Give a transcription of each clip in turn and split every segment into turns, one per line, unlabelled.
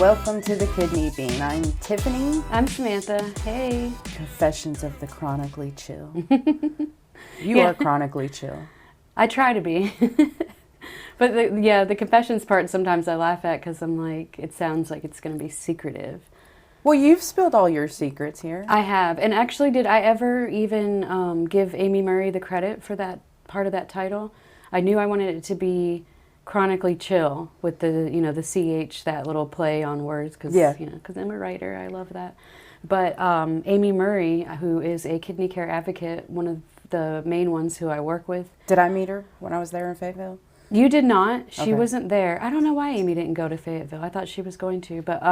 welcome to the Kidney Bean. I'm Tiffany.
I'm Samantha. Hey.
Confessions of the Chronically Chill. You are chronically chill.
I try to be. But the confessions part sometimes I laugh at because I'm like, it sounds like it's going to be secretive.
Well, you've spilled all your secrets here.
I have. And actually, did I ever even give Amy Murray the credit for that part of that title? I knew I wanted it to be chronically chill with the, the CH, that little play on words, because I'm a writer. I love that. But Amy Murray, who is a kidney care advocate, one of the main ones who I work with.
Did I meet her when I was there in Fayetteville?
You did not. She wasn't there. I don't know why Amy didn't go to Fayetteville. I thought she was going to, but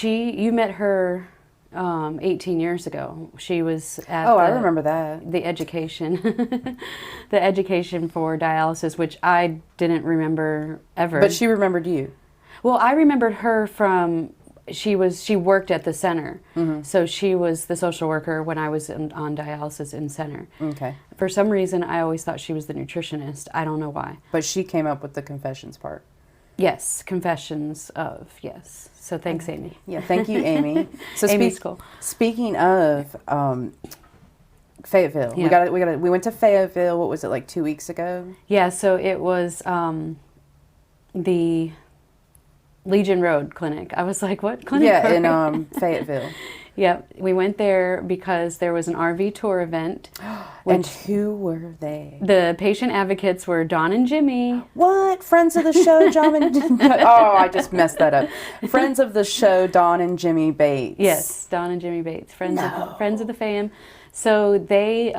you met her 18 years ago. She was at
I remember that.
The education, the education for dialysis, which I didn't remember ever.
But she remembered you.
Well, I remembered her from, she worked at the center.
Mm-hmm.
So she was the social worker when I was on dialysis in center.
Okay.
For some reason, I always thought she was the nutritionist. I don't know why.
But she came up with the confessions part.
Yes, confessions of, yes. So thanks, Amy.
Yeah, thank you, Amy. So
Amy's cool. Speaking
of Fayetteville, we went to Fayetteville. What was it, like 2 weeks ago?
Yeah, so it was the Legion Road Clinic. I was like, what clinic?
Yeah, in Fayetteville.
Yep, we went there because there was an RV tour event.
And who were they?
The patient advocates were Don and Jimmy.
What? Friends of the show, John and Oh, I just messed that up. Friends of the show, Don and Jimmy Bates.
Yes, Don and Jimmy Bates, friends of the fam. So they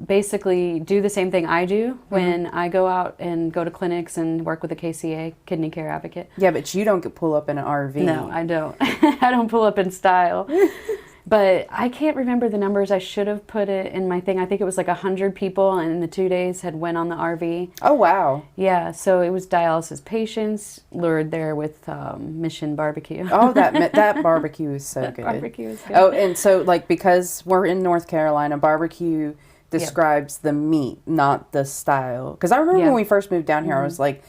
basically do the same thing I do when I go out and go to clinics and work with a KCA, kidney care advocate.
Yeah, but you don't pull up in an RV.
No, I don't. I don't pull up in style. But I can't remember the numbers. I should have put it in my thing. I think it was like 100 people and in the 2 days had went on the RV.
Oh, wow.
Yeah, so it was dialysis patients lured there with Mission Barbecue.
Oh, that barbecue is so good.
Barbecue is good.
Oh, and so because we're in North Carolina, barbecue describes the meat, not the style. Because I remember when we first moved down here, I was like,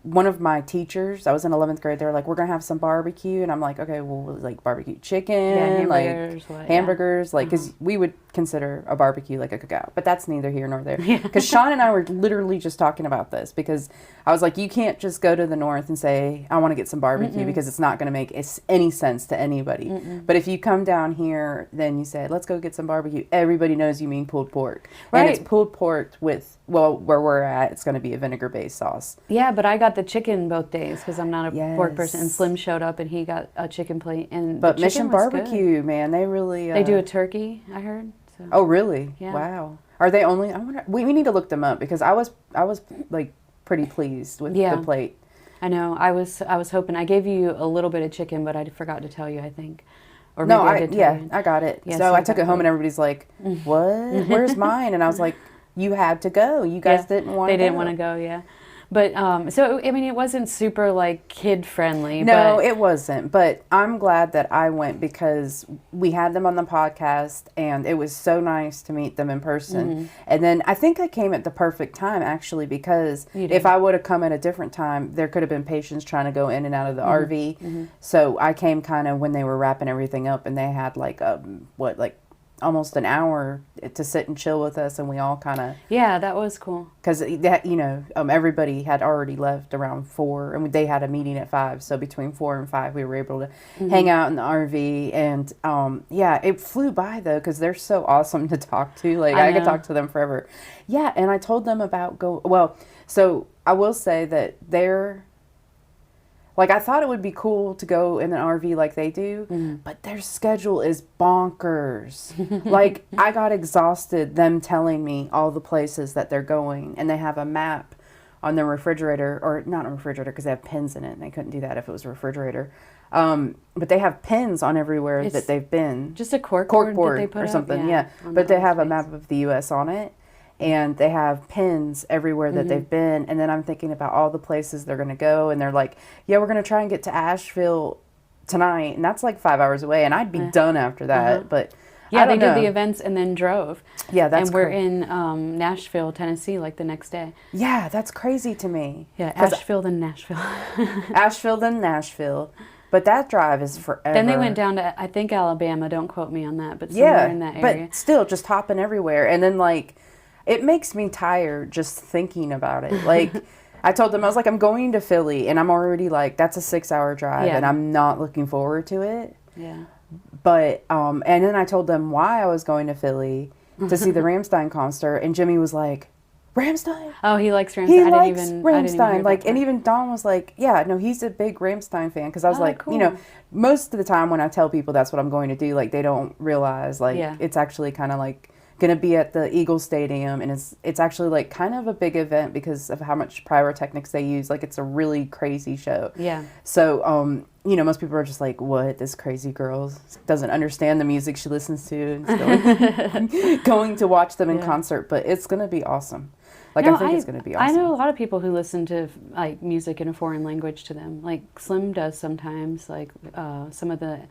one of my teachers, I was in 11th grade, they were like, we're going to have some barbecue. And I'm like, okay, well, like barbecue chicken, hamburgers, because we would consider a barbecue like a cookout. But that's neither here nor there. Because Sean and I were literally just talking about this because I was like, you can't just go to the north and say, I want to get some barbecue because it's not going to make any sense to anybody. But if you come down here, then you say, let's go get some barbecue. Everybody knows you mean pulled pork. Right. And it's pulled pork with, where we're at, it's going to be a vinegar-based sauce.
Yeah, but I got the chicken both days because I'm not a pork person. And Slim showed up and he got a chicken plate. But
Mission Barbecue, man, they really...
they do a turkey, I heard. So.
Oh, really?
Yeah.
Wow. Are they only... I wonder. We need to look them up because I was like pretty pleased with the plate.
I know. I was hoping. I gave you a little bit of chicken, but I forgot to tell you, I think. Or maybe I did tell you.
I got it. Yeah, so I took it home and everybody's like, what? Where's mine? And I was like, you had to go. You guys didn't want to go.
They didn't want to go, yeah. But, so, I mean, it wasn't super, like, kid-friendly.
No, it wasn't. But I'm glad that I went because we had them on the podcast, and it was so nice to meet them in person. And then I think I came at the perfect time, actually, because if I would have come at a different time, there could have been patients trying to go in and out of the RV. So I came kind of when they were wrapping everything up, and they had, like, almost an hour to sit and chill with us, and we all kind of...
Yeah, that was cool.
Because, everybody had already left around 4, and they had a meeting at 5, so between 4 and 5, we were able to hang out in the RV, and, it flew by, though, because they're so awesome to talk to. Like, I could talk to them forever. Yeah, and I told them about so I will say that they're... Like, I thought it would be cool to go in an RV like they do, but their schedule is bonkers. Like, I got exhausted them telling me all the places that they're going, and they have a map on their refrigerator, or not a refrigerator because they have pins in it, and they couldn't do that if it was a refrigerator. But they have pins on everywhere that they've been.
Just a corkboard that they put
or something,
up?
yeah. But they have a map of the U.S. on it. And they have pins everywhere that they've been. And then I'm thinking about all the places they're going to go. And they're like, yeah, we're going to try and get to Asheville tonight. And that's like 5 hours away. And I'd be done after that. But
Yeah,
I
they
don't
did
know.
the events and then drove.
Yeah, that's
and we're
cool.
in Nashville, Tennessee, like the next day.
Yeah, that's crazy to me.
Yeah, Asheville then Nashville.
Asheville, then Nashville. But that drive is forever.
Then they went down to, I think, Alabama. Don't quote me on that, but somewhere in that area.
But still, just hopping everywhere. And then, like, it makes me tired just thinking about it. Like, I told them, I was like, I'm going to Philly, and I'm already like, that's a 6-hour drive,
Yeah.
and I'm not looking forward to it.
Yeah.
But, and then I told them why I was going to Philly to see the Rammstein concert, and Jimmy was like, Rammstein?
Oh, he likes Rammstein.
He
I
likes
didn't even
Rammstein.
hear
Like,
that
and
part.
even Don was like, yeah, no, he's a big Rammstein fan. Because I was
Oh,
like,
cool.
you know, most of the time when I tell people that's what I'm going to do, like, they don't realize, like,
Yeah.
it's actually kind of like going to be at the Eagles Stadium, and it's actually like kind of a big event because of how much pyrotechnics they use. Like, it's a really crazy show.
Yeah.
So, you know, most people are just like, what, this crazy girl doesn't understand the music she listens to, and still going to watch them in
Yeah.
concert. But it's going to be awesome. Like,
No,
I think it's going to be awesome.
I know a lot of people who listen to like music in a foreign language to them. Like Slim does sometimes. Like some of the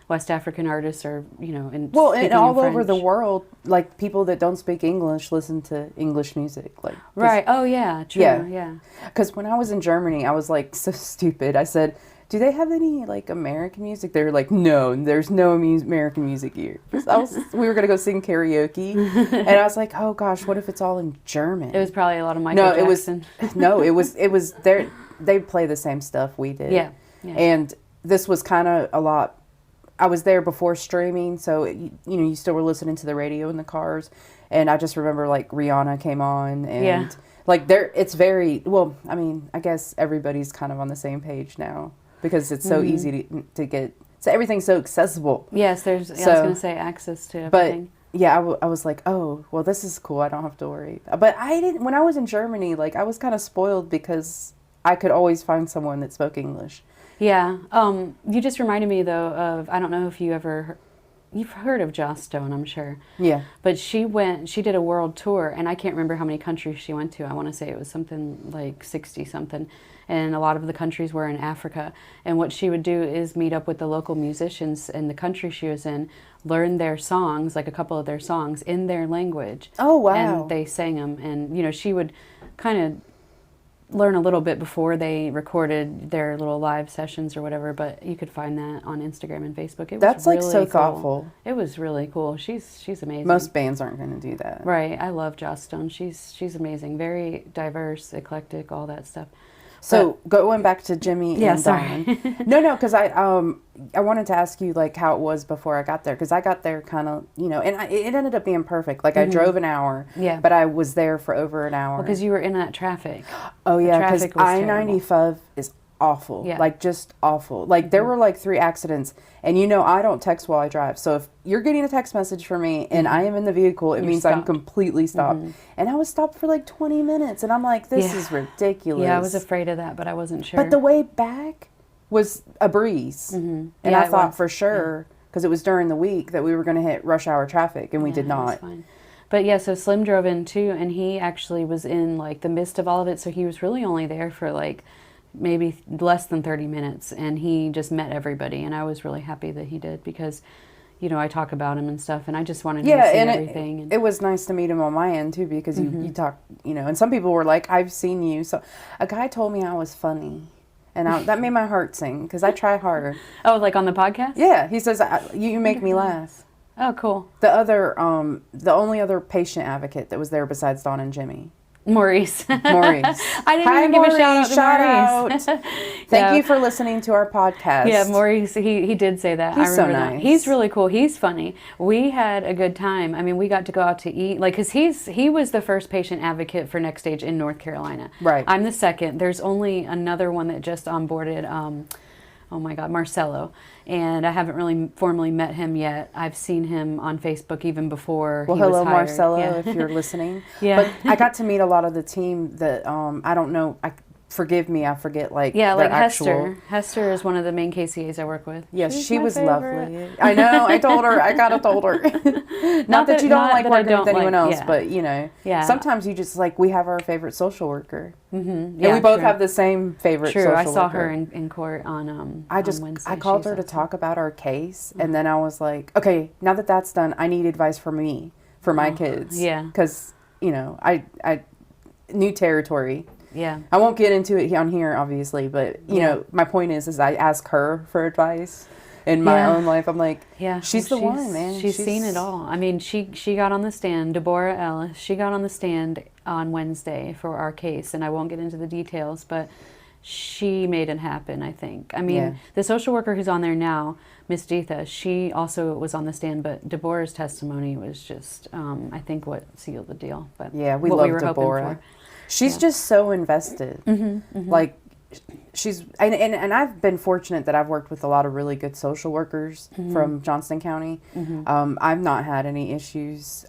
West African artists are, you know, in
Well, and
speaking
all
in
over the
French.
world, like, people that don't speak English listen to English music. Like,
Right. Oh yeah. True.
Yeah.
Yeah.
Because when I was in Germany, I was like so stupid. I said, "Do they have any like American music?" They were like, "No, there's no American music here." We were gonna go sing karaoke, and I was like, "Oh gosh, what if it's all in German?"
It was probably a lot of Michael
no,
Jackson.
it was they play the same stuff we did.
Yeah. Yeah.
And this was kind of a lot. I was there before streaming, so you know, you still were listening to the radio in the cars, and I just remember like Rihanna came on, and
Yeah.
like it's very well. I mean, I guess everybody's kind of on the same page now because it's so easy to get. So everything's so accessible.
Yes. There's. I was
So-
going to say access to
But
everything.
yeah, I was like, oh, well, this is cool. I don't have to worry. But I didn't. When I was in Germany, like, I was kind of spoiled because I could always find someone that spoke English.
Yeah. You just reminded me though of, I don't know if you've heard of Joss Stone, I'm sure.
Yeah.
But she did a world tour, and I can't remember how many countries she went to. I want to say it was something like 60 something. And a lot of the countries were in Africa. And what she would do is meet up with the local musicians in the country she was in, learn their songs, like a couple of their songs, in their language.
Oh, wow.
And they sang them. And, you know, she would kind of learn a little bit before they recorded their little live sessions or whatever, but you could find that on Instagram and Facebook. It was
That's like
really
so
cool.
thoughtful.
It was really cool. She's amazing.
Most bands aren't going to do that.
Right. I love Joss Stone. She's amazing. Very diverse, eclectic, all that stuff.
So going back to Jimmy
Yeah,
and
sorry.
Don. No, because I wanted to ask you like how it was before I got there, because I got there kind of, you know, and it ended up being perfect. Like I drove an hour,
Yeah.
but I was there for over an hour.
Because you were in that traffic.
Oh yeah, because
traffic was
I-95 is awful.
Yeah.
Like just awful. Like there were like 3 accidents, and you know I don't text while I drive. So if you're getting a text message from me and I am in the vehicle, it means I'm
stopped.
completely stopped. And I was stopped for like 20 minutes, and I'm like, this
Yeah.
is ridiculous.
Yeah, I was afraid of that, but I wasn't sure.
But the way back was a breeze. And
Yeah,
I
it
thought
was.
for sure, because it was during the week, that we were going to hit rush hour traffic, and we did
Yeah, it was
not.
fine. But yeah, so Slim drove in too, and he actually was in like the midst of all of it, so he was really only there for like maybe less than 30 minutes, and he just met everybody, and I was really happy that he did, because, you know, I talk about him and stuff, and I just wanted him to see
and
everything. And
it was nice to meet him on my end too, because you talk, you know, and some people were like, I've seen you. So a guy told me I was funny, and that made my heart sing, because I try hard.
oh, like on the podcast?
Yeah, he says, you make me laugh.
Oh, cool.
The only other patient advocate that was there besides Dawn and Jimmy.
Maurice.
Maurice.
I didn't
Hi,
even give a
Maurice.
shout out to Maurice.
Thank
Yeah.
you for listening to our podcast.
Yeah, Maurice, he did say that.
He's
I
so
remember that.
nice.
He's really cool. He's funny. We had a good time. I mean, we got to go out to eat. Like, because he was the first patient advocate for Next Stage in North Carolina.
Right.
I'm the second. There's only another one that just onboarded, oh my God, Marcelo. And I haven't really formally met him yet. I've seen him on Facebook even before
Well,
he was
hello,
hired.
Marcelo,
Yeah.
if you're listening.
Yeah.
But I got to meet a lot of the team that I don't know. forgive me, I forget like
Yeah,
their
like
actual.
Hester is one of the main KCAs I work with.
Yes,
She's
she
my
was
favorite.
lovely. I know. I told her. I kind of told her. Not that you don't
not
like
that I
working with
don't
anyone
like-
else,
yeah.
but you know,
Yeah.
sometimes you just like we have our favorite social worker, and
Yeah,
we both
true.
have the same favorite.
True,
social
I saw
worker.
her in court on
I just
Wednesday.
I called
She's
her to
awesome.
talk about our case, and then I was like, okay, now that that's done, I need advice for me for my kids.
yeah.
because you know, I new territory.
Yeah.
I won't get into it on here, obviously, but you
Yeah.
know, my point is I ask her for advice in my
Yeah.
own life. I'm like,
Yeah,
she's the one, man.
She's seen it all. I mean, she got on the stand, Deborah Ellis. She got on the stand on Wednesday for our case, and I won't get into the details, but she made it happen, I think. I mean,
Yeah.
the social worker who's on there now, Miss Deetha, she also was on the stand, but Deborah's testimony was just, I think, what sealed the deal. But
Yeah, we
what
love
we were hoping
Deborah.
for.
She's just so invested. Like, she's and I've been fortunate that I've worked with a lot of really good social workers from Johnston County. I've not had any issues.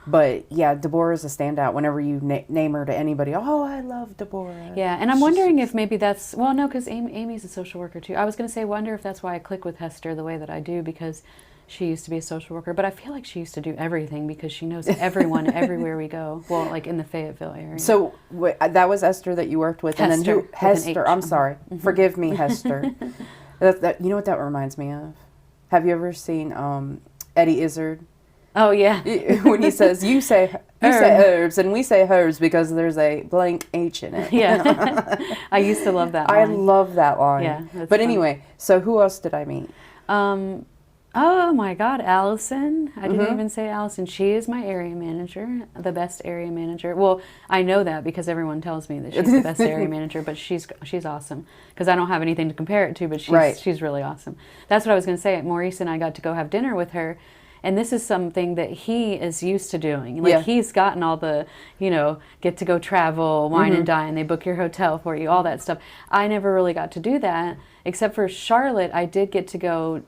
But yeah, Deborah's a standout. Whenever you name her to anybody, oh, I love Deborah.
Yeah, and I'm wondering if maybe that's, well, no, because Amy's a social worker too. I was going to say, wonder if that's why I click with Hester the way that I do, because she used to be a social worker, but I feel like she used to do everything because she knows everyone everywhere we go. Well, like in the Fayetteville area.
So that was Esther that you worked with, and then who?
Hester, with an
Hester.
H.
I'm sorry. Forgive me, Hester. You know what that reminds me of? Have you ever seen Eddie Izzard?
Oh yeah.
When he says, you say herbs, and we say herbs because there's a blank H in it.
Yeah. I used to love that
I
line.
love that line.
Yeah, that's
but
funny.
anyway, so who else did I meet?
Oh my God, Allison. I didn't even say Allison. She is my area manager, the best area manager. Well, I know that because everyone tells me that she's the best area manager, but she's awesome because I don't have anything to compare it to, but she's really awesome. That's what I was going to say. Maurice and I got to go have dinner with her. And this is something that he is used to doing. Like he's gotten all the, get to go travel, wine and dine, they book your hotel for you, all that stuff. I never really got to do that, except for Charlotte. I did get to go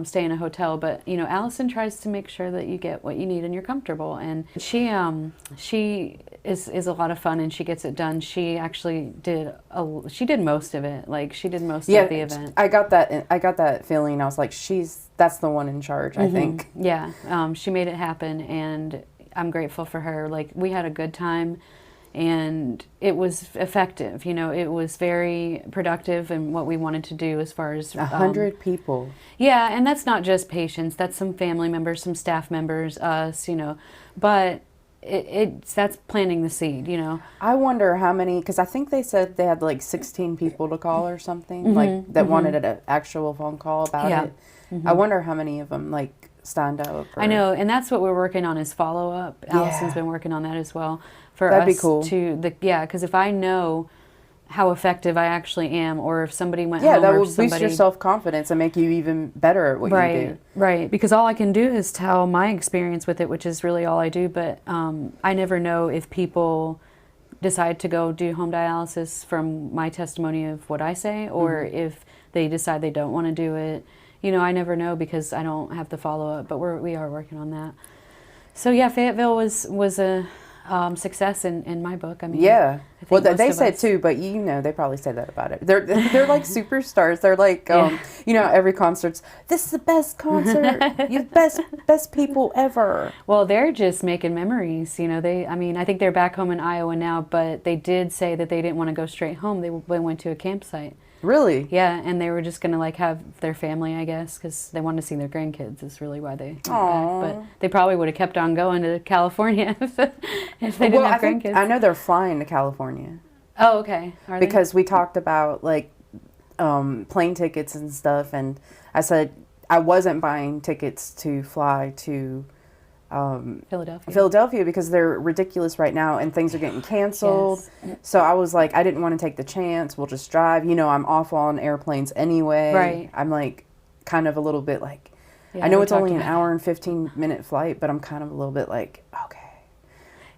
stay in a hotel, but Allison tries to make sure that you get what you need and you're comfortable. And she is a lot of fun and she gets it done. She actually did most of it. Like she did most of the event.
I got that feeling. I was like, that's the one in charge, I think.
Yeah, she made it happen, and I'm grateful for her. Like, we had a good time, and it was effective. It was very productive in what we wanted to do as far as
100 people.
Yeah, and that's not just patients. That's some family members, some staff members, us. But that's planting the seed.
I wonder how many, because I think they said they had like 16 people to call or something, like that wanted an actual phone call about it. I wonder how many of them like stand up.
I know, and that's what we're working on is follow up. Allison's been working on that as well for
That'd
us
be cool.
because if I know how effective I actually am, or if somebody went home,
that
or
will boost your self confidence and make you even better at what you do.
Right, because all I can do is tell my experience with it, which is really all I do. But I never know if people decide to go do home dialysis from my testimony of what I say, or if they decide they don't want to do it. I never know because I don't have the follow-up, but we are working on that. So yeah, Fayetteville was a success in my book. I mean,
yeah.
I think
Well,
most
they
of
said
us-
too, but they probably say that about it. They're like superstars. They're like, every concert's, this is the best concert, you best people ever.
Well, they're just making memories. I think they're back home in Iowa now, but they did say that they didn't want to go straight home. They went to a campsite.
Really?
Yeah, and they were just going to have their family, I guess, because they wanted to see their grandkids is really why they went back. But they probably would have kept on going to California if they didn't have grandkids.
I know they're flying to California.
Oh, okay. Are
because we talked about plane tickets and stuff, and I said I wasn't buying tickets to fly to Philadelphia because they're ridiculous right now and things are getting canceled.
Yes.
So I was like, I didn't want to take the chance. We'll just drive. I'm awful on airplanes anyway.
Right.
I'm like kind of a little bit like,
Yeah,
I know
we
it's only
talked
an
about
hour and 15-minute flight, but I'm kind of a little bit like, okay.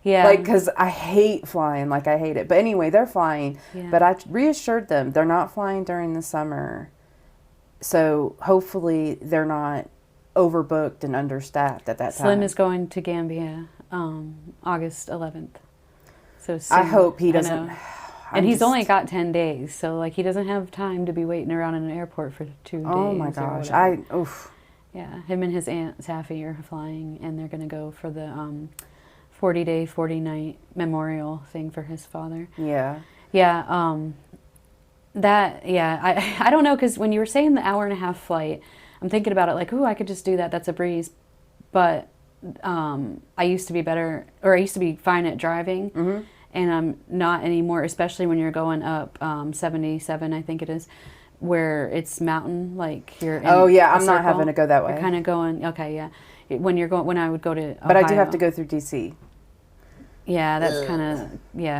Yeah.
Because I hate flying, I hate it. But anyway, they're flying.
Yeah.
But I reassured them they're not flying during the summer. So hopefully they're not overbooked and understaffed at that time.
Slim is going to Gambia August 11th. So soon.
I hope he doesn't.
And he's only got 10 days, so like he doesn't have time to be waiting around in an airport for 2 days.
Oh my gosh, oof.
Yeah, him and his aunt Safi are flying, and they're gonna go for the 40-day, 40-night memorial thing for his father.
Yeah.
Yeah. I don't know, because when you were saying the hour-and-a-half flight, I'm thinking about it like, ooh, I could just do that. That's a breeze. But I used to be fine at driving.
Mm-hmm.
And I'm not anymore, especially when you're going up 77, I think it is, where it's mountain, like you're in
I'm not having to go that way.
You're kind of going, okay, yeah. When I would go to Ohio.
But I do have to go through D.C.
Yeah, that's kind of,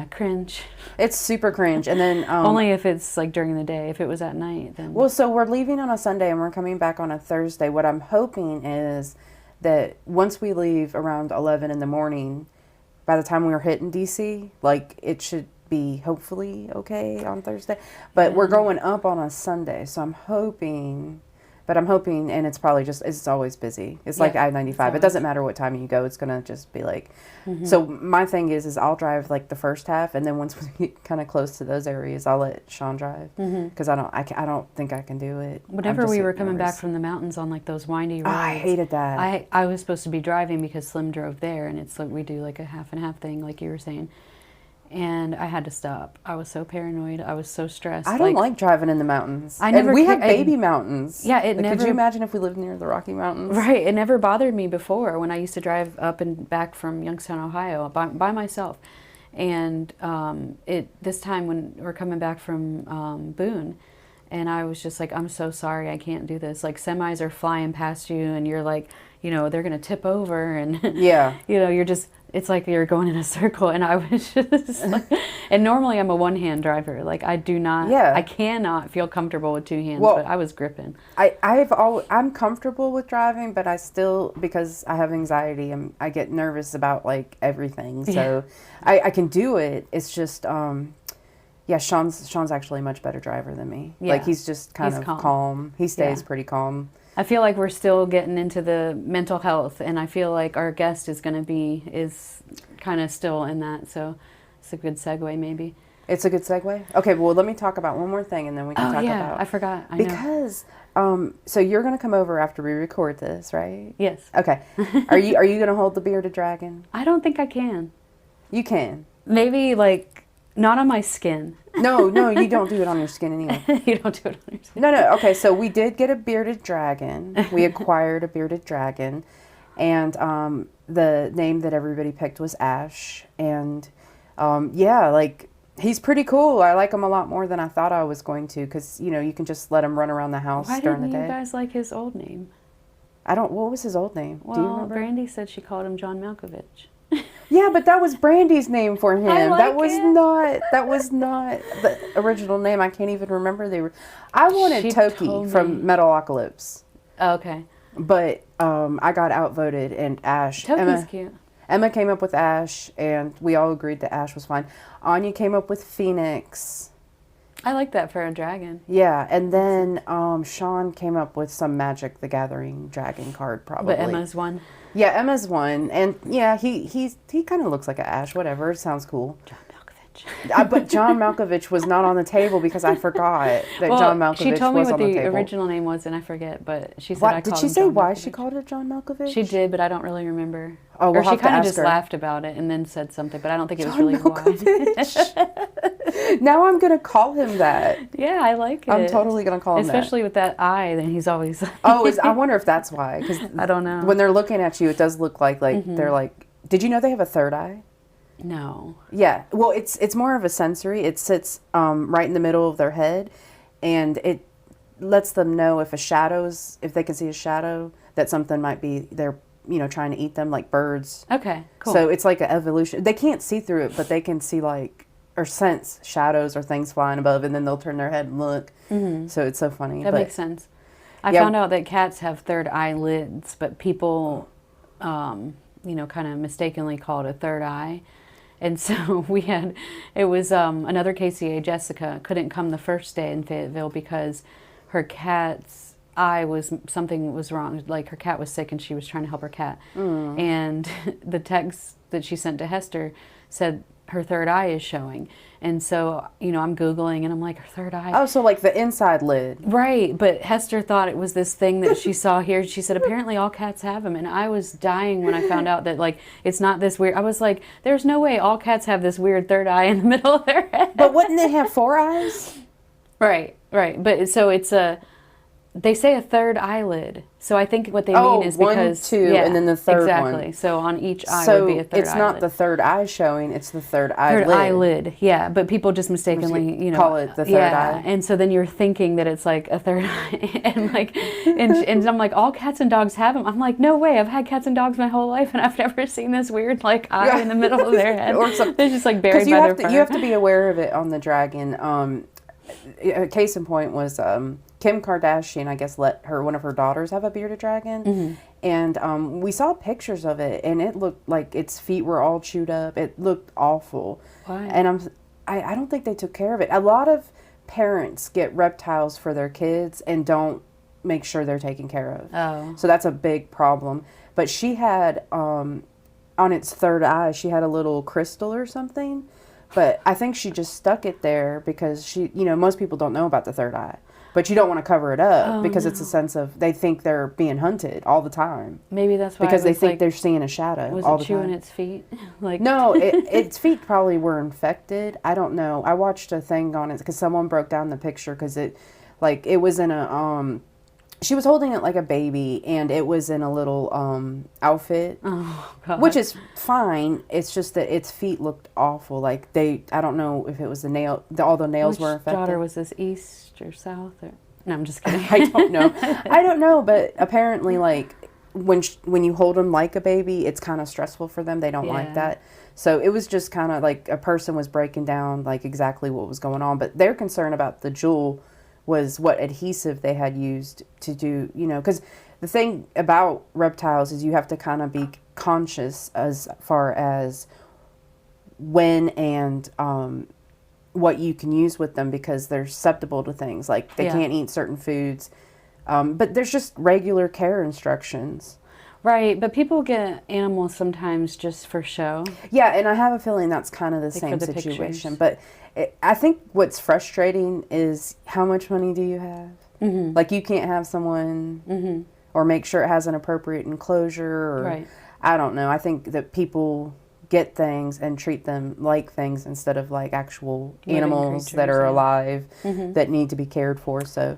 cringe.
It's super cringe. And then...
only if it's like during the day. If it was at night, then...
Well, so we're leaving on a Sunday and we're coming back on a Thursday. What I'm hoping is that once we leave around 11 in the morning, by the time we're hitting D.C., like, it should be hopefully okay on Thursday. But we're going up on a Sunday, so I'm hoping... But I'm hoping, and it's probably just, it's always busy. It's like I-95. It doesn't matter what time you go. It's going to just be like... Mm-hmm. So my thing is I'll drive like the first half, and then once we get kind of close to those areas, I'll let Sean drive. Because I don't think I can do it.
Whenever we were coming back from the mountains on like those windy roads.
I hated that.
I was supposed to be driving because Slim drove there, and it's like we do like a half and half thing, like you were saying. And I had to stop. I was so paranoid. I was so stressed.
I don't like driving in the mountains.
We
have baby mountains.
Yeah,
could you imagine if we lived near the Rocky Mountains?
Right. It never bothered me before when I used to drive up and back from Youngstown, Ohio, by myself. And this time when we're coming back from Boone, and I was just like, I'm so sorry, I can't do this. Like semis are flying past you, and you're like, they're going to tip over, and you're just. It's like you're going in a circle, and I was just like, and normally I'm a one-hand driver. Like I cannot feel comfortable with two hands, but I was gripping.
I'm comfortable with driving, but I still, because I have anxiety, I get nervous about like everything. So I can do it. It's just, Sean's actually a much better driver than me. Yeah. Like he's just kind of calm. He stays pretty calm.
I feel like we're still getting into the mental health, and I feel like our guest is kind of still in that, so it's a good segue maybe.
It's a good segue? Okay, well, let me talk about one more thing, and then we can talk about...
I forgot. I
know. So you're going to come over after we record this, right?
Yes.
Okay. Are you going to hold the bearded dragon?
I don't think I can.
You can.
Maybe, like, not on my skin.
No, you don't do it on your skin anyway.
You don't do it on your skin.
No. Okay, so we did get a bearded dragon. We acquired a bearded dragon. And the name that everybody picked was Ash. And, he's pretty cool. I like him a lot more than I thought I was going to. Because, you can just let him run around the house during the day.
Why didn't you guys like his old name?
What was his old name?
Well,
do you remember?
Brandy said she called him John Malkovich.
Yeah, but that was Brandy's name for him. That was
it.
not the original name. I can't even remember. I wanted Toki from Metalocalypse.
Oh, okay.
But I got outvoted, and Ash.
Toki's cute.
Emma came up with Ash, and we all agreed that Ash was fine. Anya came up with Phoenix.
I like that for a dragon.
Yeah, and then Sean came up with some Magic the Gathering dragon card, probably.
But Emma's one.
Yeah, Emma's one, and yeah, he kind of looks like an Ash. Whatever, it sounds cool.
John Malkovich.
But John Malkovich was not on the table because I forgot that John Malkovich was on the table.
She told me what the original name was, and I forget. But she said
did she say why she called it John Malkovich?
She did, but I don't really remember.
Oh,
or she kind of just laughed about it and then said something, but I don't think it was really why.
Now I'm gonna call him that.
Yeah, I like it.
I'm totally gonna call him that.
Especially with that eye, then he's always.
I wonder if that's why. Because
I don't know.
When they're looking at you, it does look like they're like. Did you know they have a third eye?
No.
Yeah. Well, it's more of a sensory. It sits right in the middle of their head, and it lets them know if they can see a shadow, that something might be there. Trying to eat them, like birds.
Okay, cool.
So it's like an evolution. They can't see through it, but they can see or sense shadows or things flying above, and then they'll turn their head and look. Mm-hmm. So it's so funny.
That makes sense. I found out that cats have third eyelids, but people, kind of mistakenly call it a third eye. And so it was another KCA, Jessica, couldn't come the first day in Fayetteville because her cat's something was wrong. Like her cat was sick and she was trying to help her cat. And the techs that she sent to Hester said her third eye is showing. And so, I'm Googling and I'm like, her third eye.
Oh, so like the inside lid.
Right. But Hester thought it was this thing that she saw here. She said, apparently all cats have them. And I was dying when I found out that, like, it's not this weird. I was like, there's no way all cats have this weird third eye in the middle of their head.
But wouldn't they have 4 eyes?
Right. But so they say a third eyelid. So I think what they mean is because
1, 2, and then the third one.
Exactly. So on each eye would be a third eyelid.
So it's not the third eye showing; it's the third eyelid.
Third eyelid, yeah. But people just mistakenly,
call it the third eye.
And so then you're thinking that it's like a third eye, and I'm like, all cats and dogs have them. I'm like, no way. I've had cats and dogs my whole life, and I've never seen this weird eye in the middle of their head, or something. They're just like buried by their fur.
You have to be aware of it on the dragon. A case in point was Kim Kardashian, I guess, let one of her daughters have a bearded dragon. And we saw pictures of it, and it looked like its feet were all chewed up. It looked awful.
Why?
And I don't think they took care of it. A lot of parents get reptiles for their kids and don't make sure they're taken care of.
Oh.
So that's a big problem. But she had, on its third eye, she had a little crystal or something. But I think she just stuck it there because most people don't know about the third eye. But you don't want to cover it up because it's a sense of, they think they're being hunted all the time.
Maybe that's why.
Because they think they're seeing a shadow all the time.
Was it chewing its feet?
No, its feet probably were infected. I don't know. I watched a thing on it because someone broke down the picture because it was in a, she was holding it like a baby, and it was in a little outfit, which is fine. It's just that its feet looked awful. Like I don't know if it was all the nails were infected.
Which daughter was this, east or south? No, I'm just kidding.
I don't know. I don't know, but apparently, like when you hold them like a baby, it's kind of stressful for them. They don't like that. So it was just kind of like a person was breaking down like exactly what was going on, but they're concerned about the jewel was what adhesive they had used to do, because the thing about reptiles is you have to kind of be conscious as far as when and what you can use with them because they're susceptible to things. Like they can't eat certain foods. But there's just regular care instructions.
Right, but people get animals sometimes just for show.
Yeah, and I have a feeling that's kind of the same situation. Pictures. But I think what's frustrating is how much money do you have? Mm-hmm. Like you can't have someone or make sure it has an appropriate enclosure. Or, I don't know. I think that people get things and treat them like things instead of like actual animals that are alive that need to be cared for. So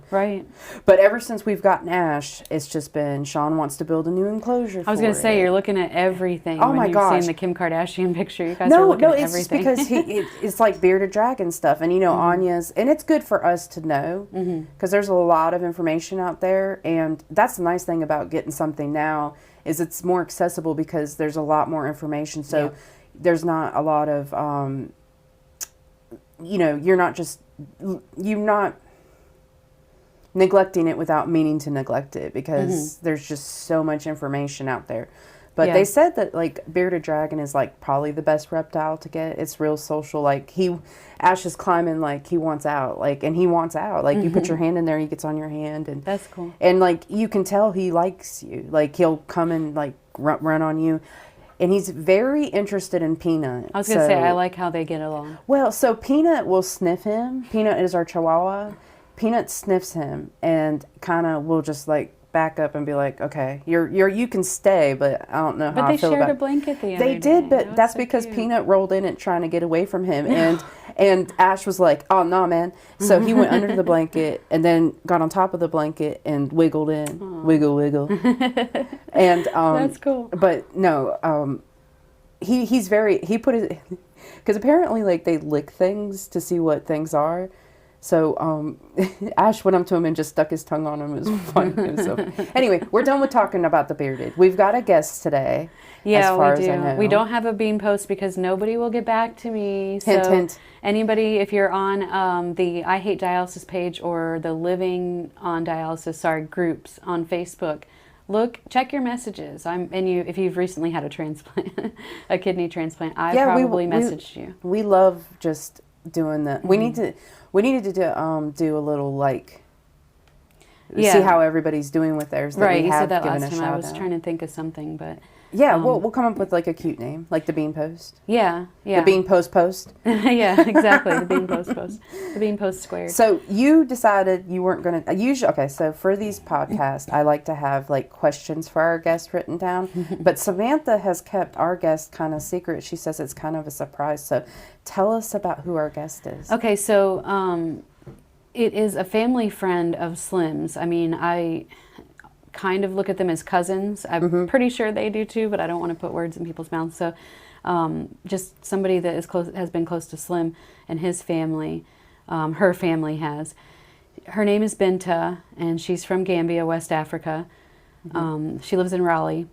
but ever since we've gotten Ash, it's just been Sean wants to build a new enclosure.
I was going to say you're looking at everything.
Oh my gosh!
You've seen the Kim Kardashian picture. You guys are looking at everything.
No, it's just because it's like bearded dragon stuff, and Anya's, and it's good for us to know because there's a lot of information out there, and that's the nice thing about getting something now. Is it's more accessible because there's a lot more information. So there's not a lot of, you're not neglecting it without meaning to neglect it because there's just so much information out there. But they said that like bearded dragon is like probably the best reptile to get. It's real social. Like Ash is climbing like he wants out. Like, and he wants out. Like you put your hand in there, he gets on your hand, and
that's cool.
And like you can tell he likes you. Like he'll come and like run on you. And he's very interested in Peanut.
I was going to say, I like how they get along.
Well, so Peanut will sniff him. Peanut is our Chihuahua. Peanut sniffs him and kind of will just like back up and be like, okay, you can stay, but I don't know how I feel about it.
But they shared a blanket the other day.
They did, but that's because Peanut rolled in it trying to get away from him. And Ash was like, oh, no, man. So he went under the blanket and then got on top of the blanket and wiggled in. Aww. Wiggle. And
that's cool.
But no, he put it, because apparently like they lick things to see what things are. So Ash went up to him and just stuck his tongue on him. It was fun. So, anyway, we're done with talking about the bearded. We've got a guest today.
Yeah,
as far
we do.
As I know.
We don't have a bean post because nobody will get back to me.
Hint,
so
hint.
Anybody, if you're on the I Hate Dialysis page or the Living on Dialysis groups on Facebook, check your messages. If you've recently had a transplant, a kidney transplant, I probably messaged you.
We love just doing that. We needed to do a little like see how everybody's doing with theirs. That
right,
we
you
have
said that
given
last
a
time. I
shout
was
out.
trying to think of something, but
Yeah, we'll come up with like a cute name, like the Bean Post.
Yeah.
The Bean Post Post.
Yeah, exactly. The Bean Post Post. The Bean Post Squared.
So you decided you weren't going to usually. Okay, so for these podcasts, I like to have like questions for our guests written down. But Samantha has kept our guest kind of secret. She says it's kind of a surprise. So tell us about who our guest is.
Okay, so it is a family friend of Slim's. I mean, I kind of look at them as cousins. I'm pretty sure they do too, but I don't want to put words in people's mouths. So just somebody that is close, has been close to Slim and his family, her family has. Her name is Binta, and she's from Gambia, West Africa. She lives in Raleigh.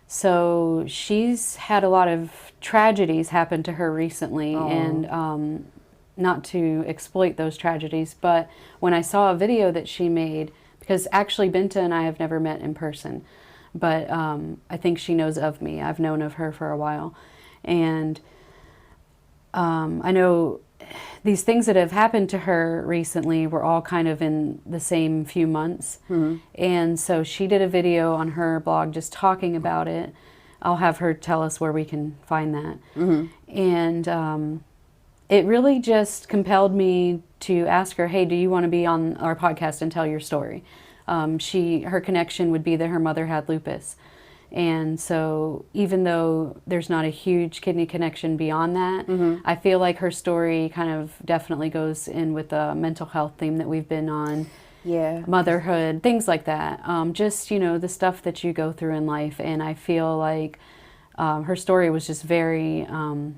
So she's had a lot of tragedies happen to her recently, and not to exploit those tragedies, but when I saw a video that she made, because actually Binta and I have never met in person, but I think she knows of me. I've known of her for a while. And I know these things that have happened to her recently were all kind of in the same few months. And so she did a video on her blog just talking about it. I'll have her tell us where we can find that. And it really just compelled me to ask her, hey, do you want to be on our podcast and tell your story? Her connection would be that her mother had lupus. And so even though there's not a huge kidney connection beyond that, I feel like her story kind of definitely goes in with the mental health theme that we've been on.
Yeah.
Motherhood, things like that. Just, the stuff that you go through in life. And I feel like her story was just very,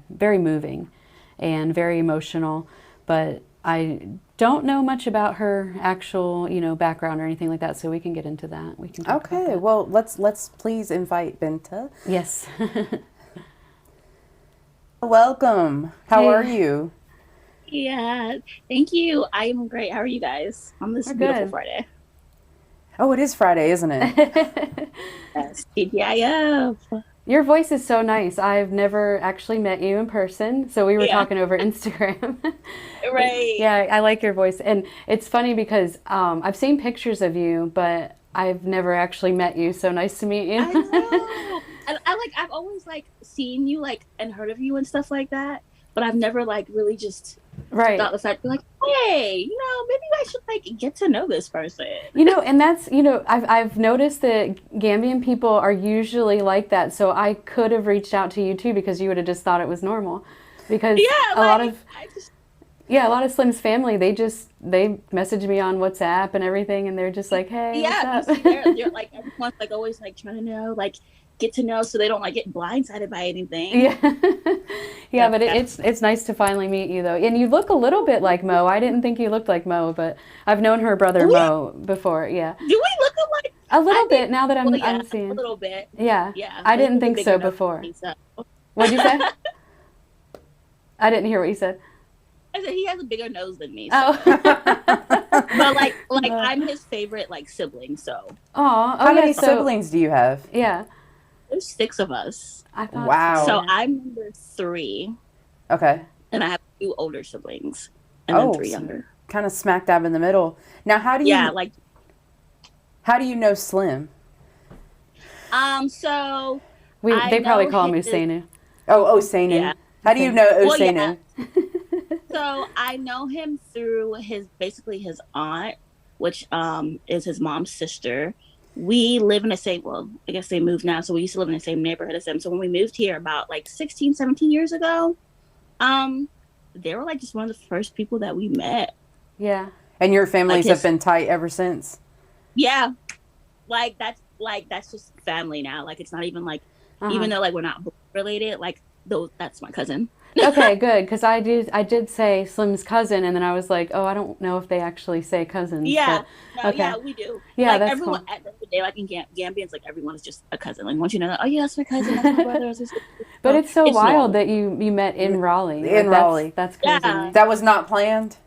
very moving and very emotional, but I don't know much about her actual, background or anything like that, so we can get into that. We can talk about that.
Well, let's please invite Binta.
Yes.
Welcome. How are you?
Yeah, thank you. I am great. How are you guys on this beautiful Friday?
Oh, it is Friday, isn't it?
Yes, TGIF.
Your voice is so nice. I've never actually met you in person, so we were talking over Instagram.
Right.
Yeah, I like your voice. And it's funny because I've seen pictures of you, but I've never actually met you, so nice to meet you.
I know. And I've always seen you and heard of you and stuff like that, but I've never really just thought the fact hey, maybe I should get to know this person.
And that's, I've noticed that Gambian people are usually like that, so I could have reached out to you too because you would have just thought it was normal. Because a lot of Slim's family, they message me on WhatsApp and everything, and they're just like, hey, what's up?
They're everyone's always trying to know, get to know so they don't get blindsided by anything.
Yeah, but it's nice to finally meet you though. And you look a little bit like Mo. I didn't think you looked like Mo, but I've known her brother Mo before. Yeah.
Do we look alike?
A little bit now that I'm seeing.
A little bit.
Yeah. I didn't think so before. What'd you say? I didn't hear what you said.
I said he has a bigger nose than me. So.
Oh.
But I'm his favorite sibling. So.
How many siblings do you have?
Yeah.
There's 6 of us.
I thought
wow.
So I'm number 3.
Okay.
And I have 2 older siblings and then 3 younger.
Kind of smack dab in the middle. Now, how do you?
Yeah,
How do you know Slim?
So.
They probably call him Usainu.
Oh, Usainu. Yeah. How do you know Usainu?
Well, yeah. So I know him through his aunt, which is his mom's sister. We live in the same, I guess they moved now, so we used to live in the same neighborhood as them. So when we moved here about 16, 17 years ago, they were just one of the first people that we met.
Yeah.
And your families have been tight ever since?
Yeah. That's just family now. It's not even even though we're not related, that's my cousin.
Okay, good, because I did say Slim's cousin, and then I was like, oh, I don't know if they actually say cousins.
Yeah,
but, okay.
Yeah, we do.
Yeah, that's
everyone,
cool.
At the end of the day, in Gambians, everyone is just a cousin. Once you know that, oh yeah, that's my cousin, that's my brother.
But it's so wild that you met in Raleigh.
Raleigh.
That's crazy.
Yeah.
That was not planned?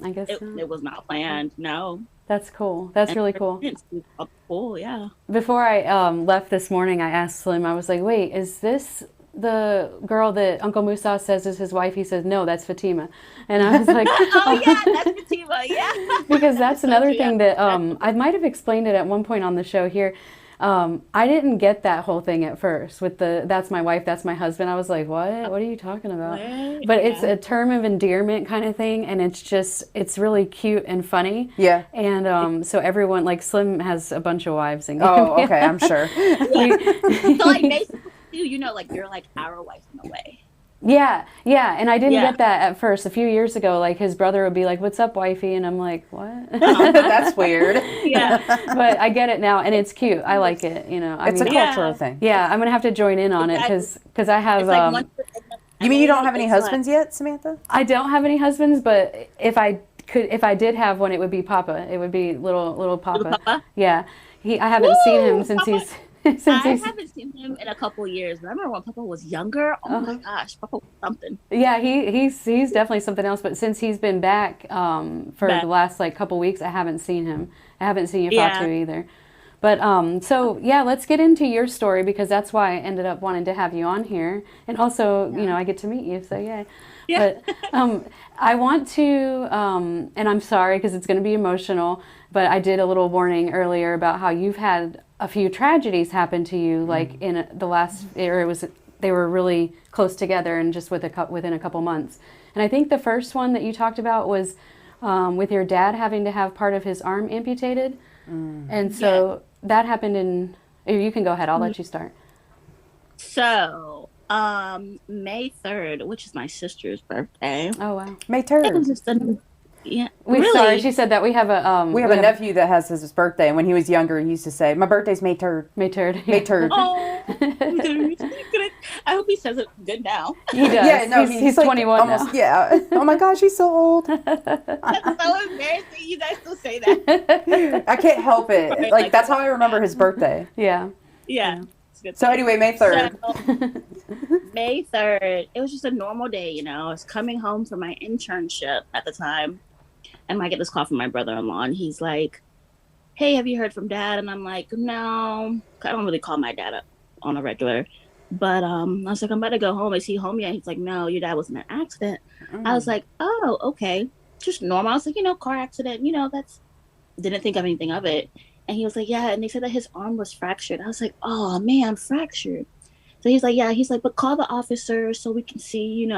I guess
it was not planned, no.
That's cool. That's really cool.
It's cool, yeah.
Before I left this morning, I asked Slim, I was like, wait, is this the girl that Uncle Musa says is his wife? He says, no, that's Fatima. And I was like,
oh yeah, that's Fatima, yeah.
Because that's another thing that I might have explained it at one point on the show here. I didn't get that whole thing at first with the "that's my wife, that's my husband." I was like, "What? What are you talking about?"
What?
But it's a term of endearment kind of thing, and it's really cute and funny.
Yeah.
And so everyone, like Slim has a bunch of wives and
Oh, okay, I'm sure.
So like basically, like you're like our wife in a way.
Yeah, and I didn't get that at first. A few years ago, like his brother would be like, "What's up, wifey?" And I'm like, "What?"
That's weird.
Yeah.
But I get it now, and it's cute. I like it.
It's a cultural thing.
Yeah, I'm gonna have to join in on it because I have.
It's like
you mean you don't have any husbands yet, Samantha?
I don't have any husbands, but if I did have one, it would be Papa. It would be little Papa.
Little Papa?
Yeah, I haven't seen him since
Papa.
he's.
I haven't seen him in a couple years, but I remember when Papa was younger. Oh my gosh, Papa was something.
Yeah, he's definitely something else. But since he's been back for the last like couple weeks, I haven't seen him. I haven't seen your Fatu either. But so yeah, let's get into your story because that's why I ended up wanting to have you on here, and also I get to meet you, so yay. Yeah. But I want to, and I'm sorry because it's going to be emotional, but I did a little warning earlier about how you've had a few tragedies happen to you, like in the last, or they were really close together and just within a couple months. And I think the first one that you talked about was with your dad having to have part of his arm amputated. And so that happened you can go ahead, I'll let you start.
So, May 3rd, which is my sister's birthday.
Oh, wow.
May 3rd.
It was just
Sorry, she said that we have a
we have a nephew that has his birthday, and when he was younger, he used to say, "My birthday's May 3rd."
May 3rd.
May 3rd.
Oh, I hope he says it good now.
He does.
Yeah, no,
he's
like
21
almost,
now.
Yeah. Oh my gosh, he's so old.
That's so embarrassing. You guys still say that.
I can't help it. Like that's how I remember his birthday.
Yeah.
Yeah.
So anyway, May 3rd.
So, May 3rd. It was just a normal day, I was coming home from my internship at the time. And I get this call from my brother-in-law, and he's like, "Hey, have you heard from Dad?" And I'm like, "No, I don't really call my dad up on a regular." But I was like, "I'm about to go home. Is he home yet?" He's like, "No, your dad was in an accident." I was like, "Oh, okay, just normal." I was like, car accident. That's didn't think of anything of it. And he was like, "Yeah," and they said that his arm was fractured. I was like, "Oh man, fractured." So he's like, "Yeah." He's like, "But call the officer so we can see,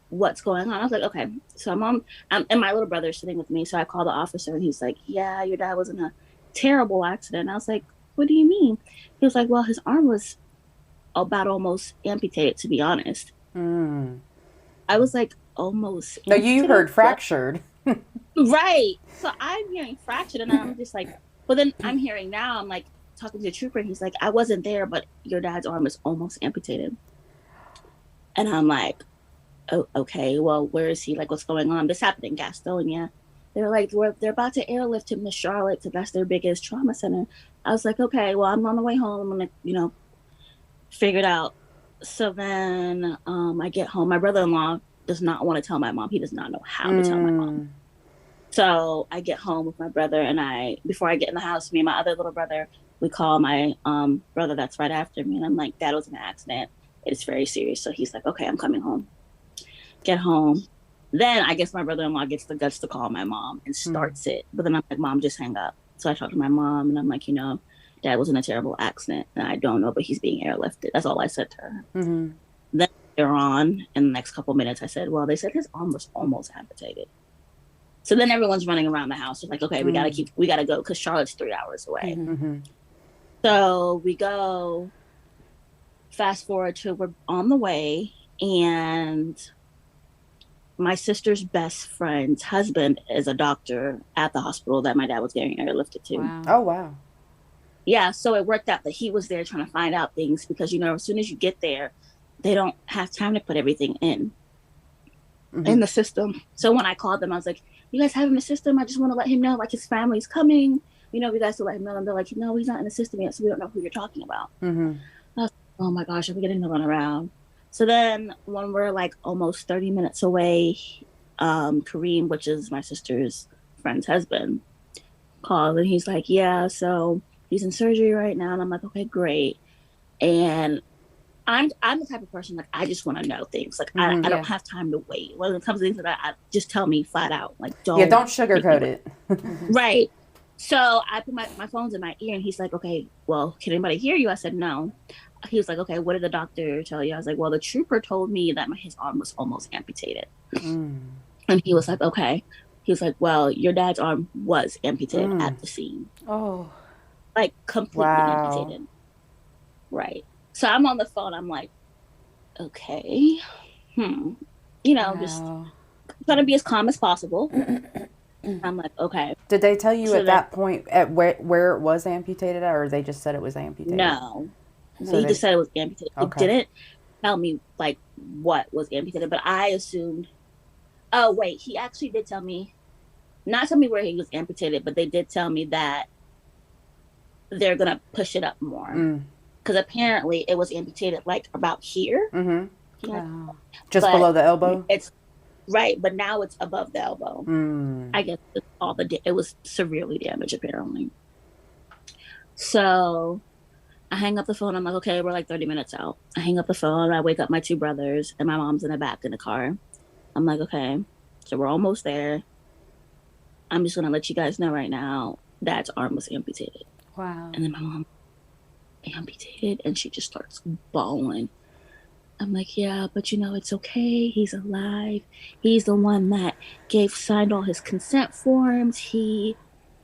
what's going on." I was like, okay. So and my little brother's sitting with me. So I called the officer and he's like, "Yeah, your dad was in a terrible accident." And I was like, "What do you mean?" He was like, "Well, his arm was about almost amputated, to be honest." I was like, almost.
No, you heard fractured.
Right. So I'm hearing fractured and I'm just like, but then I'm hearing now, I'm like talking to the trooper and he's like, "I wasn't there, but your dad's arm is almost amputated." And I'm like, "Oh, okay, well, where is he? Like, what's going on?" This happened in Gastonia. They're like, they're about to airlift him to Charlotte, so that's their biggest trauma center. I was like, okay, well, I'm on the way home. I'm gonna, figure it out. So then I get home. My brother-in-law does not want to tell my mom. He does not know how to tell my mom. So I get home with my brother, and before I get in the house, me and my other little brother, we call my brother that's right after me, and I'm like, "Dad was in an accident. It's very serious." So he's like, "Okay, I'm coming home." Get home. Then I guess my brother-in-law gets the guts to call my mom and starts it. But then I'm like, "Mom, just hang up." So I talk to my mom and I'm like, "Dad was in a terrible accident and I don't know, but he's being airlifted." That's all I said to her. Then later on, in the next couple of minutes, I said, "Well, they said his arm was almost amputated." So then everyone's running around the house. It's like, okay, we gotta go because Charlotte's 3 hours away. So we go, fast forward to we're on the way, and my sister's best friend's husband is a doctor at the hospital that my dad was getting airlifted to.
Wow.
Oh, wow.
Yeah, so it worked out that he was there trying to find out things because, as soon as you get there, they don't have time to put everything in the system. So when I called them, I was like, "You guys have him in the system? I just want to let him know, like, his family's coming. We guys to let him know." And they're like, "No, he's not in the system yet, so we don't know who you're talking about." I was like, "Oh my gosh, are we getting to run around?" So then when we're like almost 30 minutes away, Kareem, which is my sister's friend's husband, called and he's like, "Yeah, so he's in surgery right now." And I'm like, "Okay, great." And I'm the type of person, like, I just want to know things. Like, I don't have time to wait. When it comes to things that I just tell me flat out. Like, don't.
Yeah, don't sugarcoat it.
Right. So I put my phone's in my ear, and he's like, okay, well, can anybody hear you? I said, no. He was like, okay, what did the doctor tell you? I was like, well, the trooper told me that his arm was almost amputated. And he was like, okay. He was like, well, your dad's arm was amputated at the scene.
Oh.
Like, completely amputated. Right. So I'm on the phone. I'm like, okay. You know, just trying to be as calm as possible. I'm like, okay.
Did they tell you at that point at where it was amputated at, or they just said it was amputated?
No. So he just said it was amputated. Okay. He didn't tell me, like, what was amputated, but I assumed... Oh, wait. He actually did tell me... Not tell me where he was amputated, but they did tell me that they're going to push it up more. Because apparently it was amputated, like, about here.
Just below the elbow?
It's... Right, but now it's above the elbow. I guess it was severely damaged, apparently. So I hang up the phone. I'm like, okay, we're like 30 minutes out. I hang up the phone. I wake up my two brothers, and my mom's in the back in the car. I'm like, okay, so we're almost there. I'm just going to let you guys know right now, Dad's arm was amputated.
Wow.
And then my mom, amputated, and she just starts bawling. I'm like, yeah, but you know, it's okay. He's alive. He's the one that signed all his consent forms. He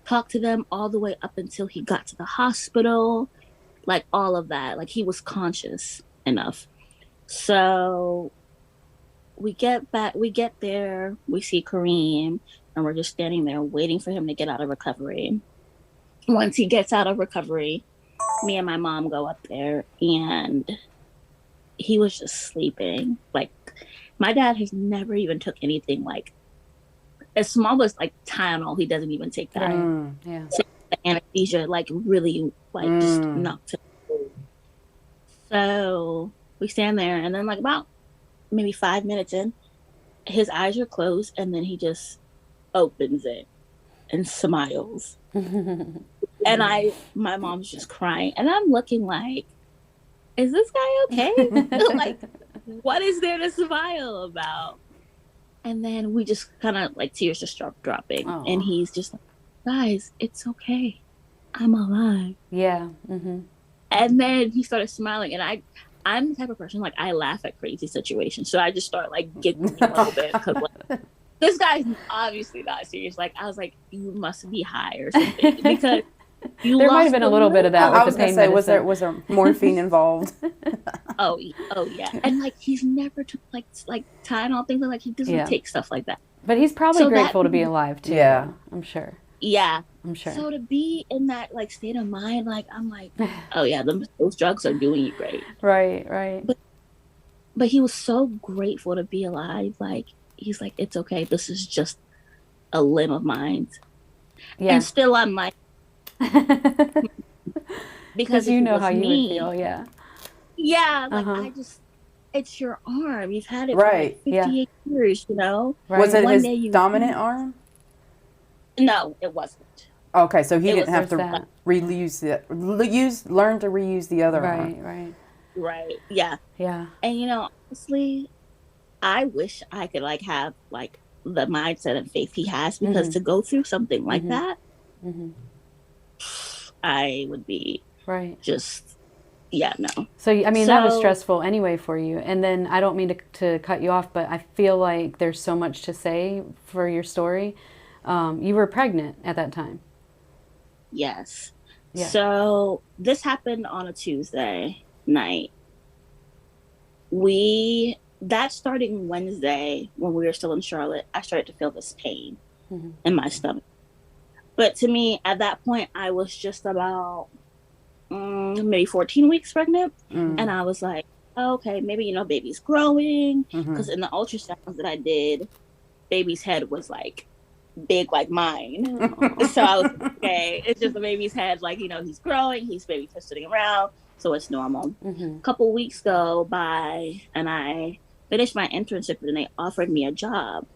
talked to them all the way up until he got to the hospital. Like, all of that. Like, he was conscious enough. So we get there. We see Kareem, and we're just standing there waiting for him to get out of recovery. Once he gets out of recovery, me and my mom go up there, and he was just sleeping. Like, my dad has never even took anything like as small as like Tylenol. He doesn't even take that. So the anesthesia like really like just knocked him. So we stand there, and then like about maybe 5 minutes in, his eyes are closed, and then he just opens it and smiles. And my mom's just crying, and I'm looking like, is this guy okay? Like, what is there to smile about? And then we just kind of like tears just start dropping. Aww. And he's just like, guys, it's okay. I'm alive.
Yeah.
And then he started smiling, and I'm the type of person, like, I laugh at crazy situations. So I just start like giggling a little bit because like, this guy's obviously not serious. Like, I was like, you must be high or something, because there
might have been a little bit of that.
I was going to say, was there morphine involved?
Oh yeah. And like, he's never took like Tylenol, things like he doesn't take stuff like that.
But he's probably grateful to be alive too.
Yeah,
I'm sure.
Yeah,
I'm sure.
So to be in that like state of mind, like I'm like, oh yeah, those drugs are doing you great.
Right.
But he was so grateful to be alive. Like, he's like, it's okay. This is just a limb of mine. Yeah. And still, I'm like. Because
you know how you would feel,
like it's your arm. You've had it for like 58 years, you know.
Right. Was it his dominant arm?
No, it wasn't.
Okay, so he didn't have to learn to reuse the other arm.
Right. Yeah. And you know, honestly, I wish I could like have like the mindset and faith he has, because to go through something like that. I would be just, no.
So, I mean, that was stressful anyway for you. And then I don't mean to cut you off, but I feel like there's so much to say for your story. You were pregnant at that time.
Yes. Yeah. So this happened on a Tuesday night. That starting Wednesday, when we were still in Charlotte, I started to feel this pain in my stomach. But to me, at that point, I was just about maybe 14 weeks pregnant. And I was like, oh, okay, maybe, you know, baby's growing. Because in the ultrasounds that I did, baby's head was like big like mine. So I was like, okay, it's just the baby's head. Like, you know, he's growing, baby's twisting around. So it's normal. A couple weeks go by, and I finished my internship, and they offered me a job.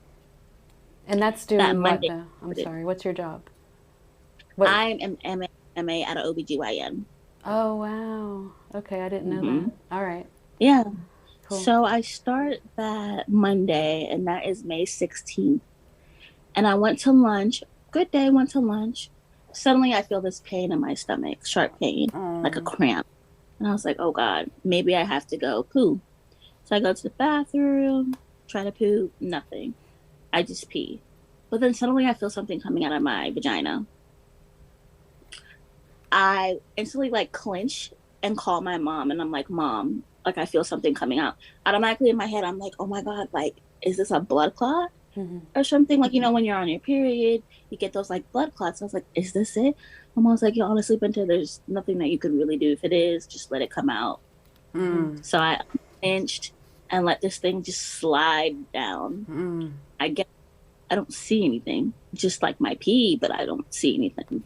And that's doing what, though? I'm sorry, what's your job?
I'm an MA at an OBGYN.
Oh, wow. Okay, I didn't know that. All right.
Yeah. Cool. So I start that Monday, and that is May 16th. And I went to lunch. Good day, went to lunch. suddenly I feel this pain in my stomach, sharp pain, like a cramp. And I was like, oh God, maybe I have to go poo. So I go to the bathroom, try to poo, nothing. I just pee. But then suddenly I feel something coming out of my vagina. I instantly like clench and call my mom, and I'm like, Mom, like I feel something coming out. Automatically in my head, I'm like, oh my God, like, is this a blood clot or something? Like, when you're on your period, you get those like blood clots. I was like, is this it? My mom's like, yeah, honestly, Binta, there's nothing that you could really do. If it is, just let it come out. So I clenched and let this thing just slide down. I guess I don't see anything, just like my pee, but I don't see anything.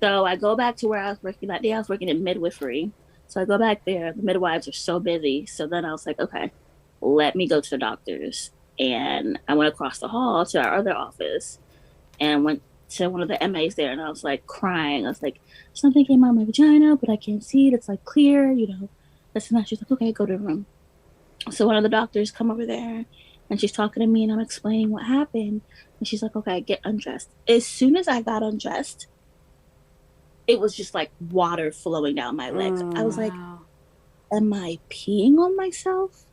So I go back to where I was working that day. I was working in midwifery. So I go back there. The midwives are so busy. So then I was like, okay, let me go to the doctors. And I went across the hall to our other office and went to one of the MAs there. And I was like crying. I was like, something came out of my vagina, but I can't see it. It's like clear, This and that. She's like, okay, go to the room. So one of the doctors come over there and she's talking to me and I'm explaining what happened. And she's like, okay, get undressed. As soon as I got undressed, it was just like water flowing down my legs. I was like, am I peeing on myself?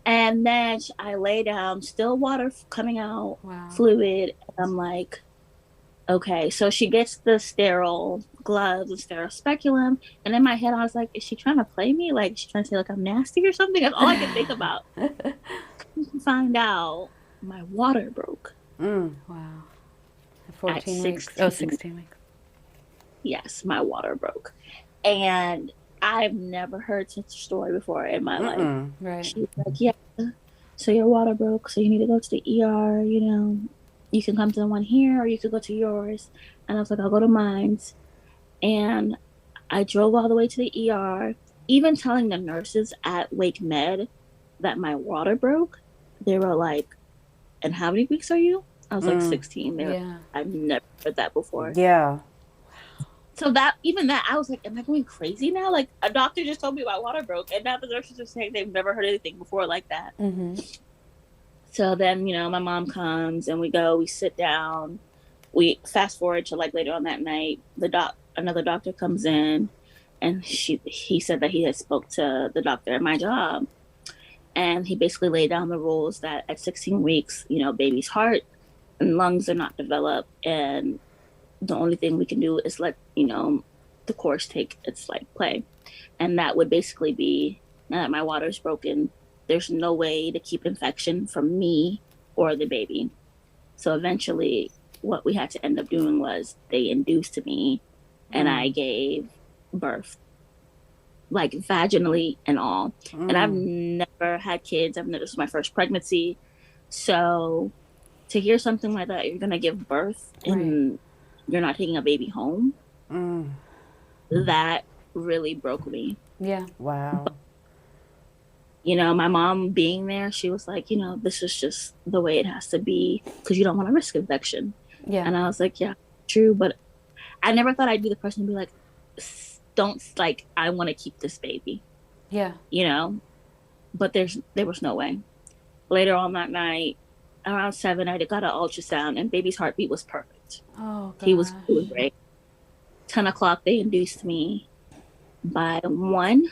And then I lay down, still water coming out, fluid. And I'm like, okay. So she gets the sterile gloves and sterile speculum. And in my head, I was like, is she trying to play me? Like, is she trying to say like I'm nasty or something? That's all I could think about. Find out my water broke.
Wow. 14 weeks. 16 weeks.
Yes, my water broke. And I've never heard such a story before in my life.
Right.
She's like, yeah, so your water broke, so you need to go to the ER, you can come to the one here or you could go to yours. And I was like, I'll go to mine's. And I drove all the way to the ER, even telling the nurses at Wake Med that my water broke. They were like, and how many weeks are you? I was like 16. I've never heard that before.
Yeah.
So even that, I was like, am I going crazy now? Like, a doctor just told me my water broke, and now the nurses are saying they've never heard anything before like that. So then, my mom comes, and we sit down. We fast forward to, like, later on that night, another doctor comes in, and he said that he had spoke to the doctor at my job, and he basically laid down the rules that at 16 weeks, baby's heart and lungs are not developed, and the only thing we can do is let, the course take its like play. And that would basically be, now that my water's broken, there's no way to keep infection from me or the baby. So eventually what we had to end up doing was they induced me and I gave birth, like vaginally and all. And I've never had kids. This was my first pregnancy. So to hear something like that, you're going to give birth and you're not taking a baby home, that really broke me.
Yeah.
Wow.
My mom being there, she was like, this is just the way it has to be because you don't want to risk infection.
Yeah.
And I was like, yeah, true. But I never thought I'd be the person to be like, don't, like, I want to keep this baby.
Yeah.
But there was no way. Later on that night, around 7, I got an ultrasound and baby's heartbeat was perfect.
Oh, gosh.
He was great. 10 o'clock, they induced me. By 1,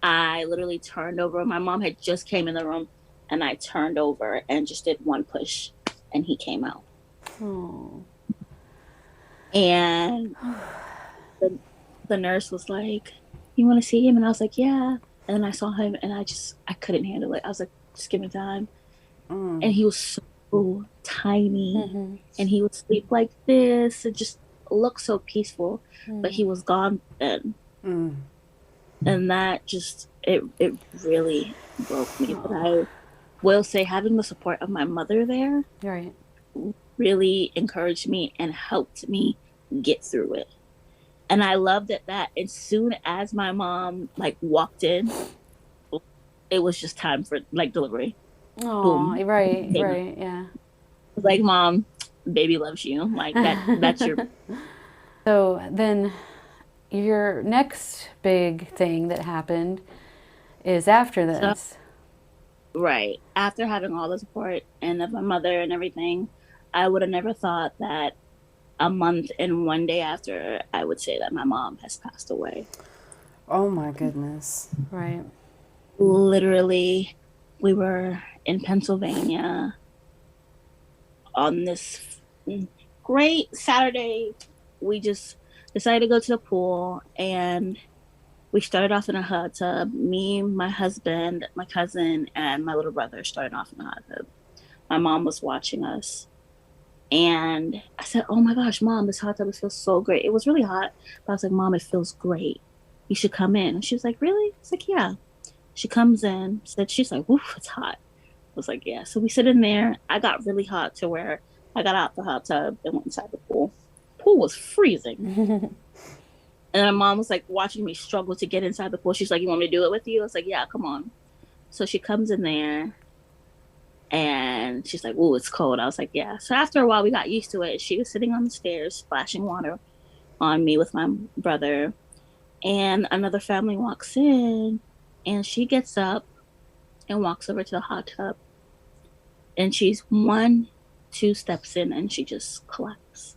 I literally turned over. My mom had just came in the room and I turned over and just did one push and he came out.
Oh.
And the nurse was like, you want to see him? And I was like, yeah. And I saw him and I couldn't handle it. I was like, just give me time. And he was so tiny and he would sleep like this. It just looked so peaceful, but he was gone then. And that just, it really broke me. But I will say having the support of my mother there really encouraged me and helped me get through it. And I loved it that as soon as my mom like walked in, it was just time for like delivery.
Oh, right, yeah.
Like, Mom, baby loves you. Like that's your.
So then your next big thing that happened is after this.
Right. After having all the support and of my mother and everything, I would have never thought that a month and 1 day after, I would say that my mom has passed away.
Oh my goodness.
Right.
Literally, we were in Pennsylvania on this great Saturday. We just decided to go to the pool, and we started off in a hot tub. Me, my husband, my cousin, and my little brother started off in a hot tub. My mom was watching us. And I said, "Oh my gosh, Mom, this hot tub feels so great." It was really hot, but I was like, "Mom, it feels great. You should come in." And she was like, "Really?" I was like, "Yeah." She comes in, she's like, "Woof, it's hot." I was like, "Yeah." So we sit in there. I got really hot to where I got out the hot tub and went inside the pool. Pool was freezing. And my mom was like watching me struggle to get inside the pool. She's like, "You want me to do it with you?" I was like, "Yeah, come on." So she comes in there. And she's like, "Ooh, it's cold." I was like, "Yeah." So after a while, we got used to it. She was sitting on the stairs, splashing water on me with my brother. And another family walks in, and she gets up and walks over to the hot tub. And she's 2 steps in, and she just collapses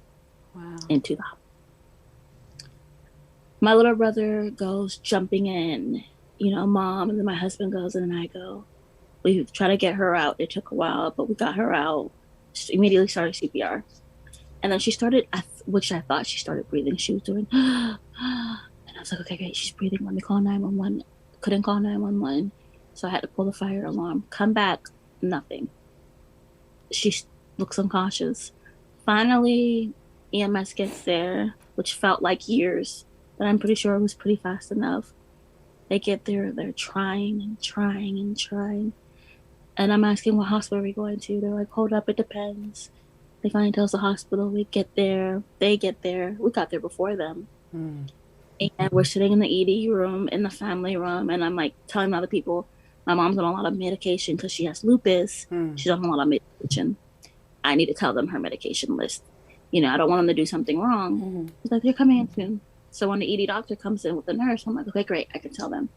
into the hot tub. My little brother goes jumping in, Mom, and then my husband goes, and then I go. We tried to get her out. It took a while, but we got her out. She immediately started CPR. And then she started, which I thought she started breathing. She was doing, and I was like, "Okay, great, she's breathing. Let me call 911. Couldn't call 911. So I had to pull the fire alarm. Come back, nothing. She looks unconscious. Finally, EMS gets there, which felt like years, but I'm pretty sure it was pretty fast enough. They get there, they're trying and trying and trying. And I'm asking, "What hospital are we going to?" They're like, "Hold up, it depends." They finally tell us the hospital. We get there. They get there. We got there before them. And we're sitting in the ED room, in the family room. And I'm like telling other people, my mom's on a lot of medication because she has lupus. She's on a lot of medication. I need to tell them her medication list. I don't want them to do something wrong. She's like, "They're coming in soon." So when the ED doctor comes in with the nurse, I'm like, "Okay, great. I can tell them.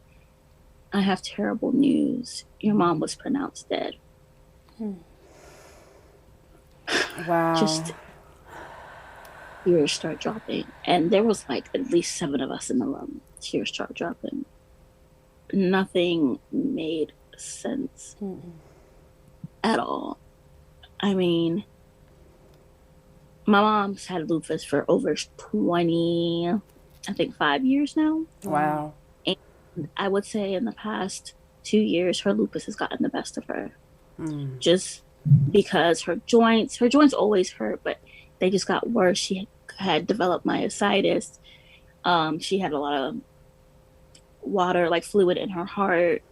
I have terrible news. Your mom was pronounced dead."
Wow.
Just tears start dropping. And there was like at least 7 of us in the room. Tears start dropping. Nothing made sense at all. I mean, my mom's had lupus for over 5 years now.
Wow.
I would say in the past 2 years, her lupus has gotten the best of her. Just because her joints always hurt, but they just got worse. She had developed myositis. She had a lot of water, like fluid in her heart.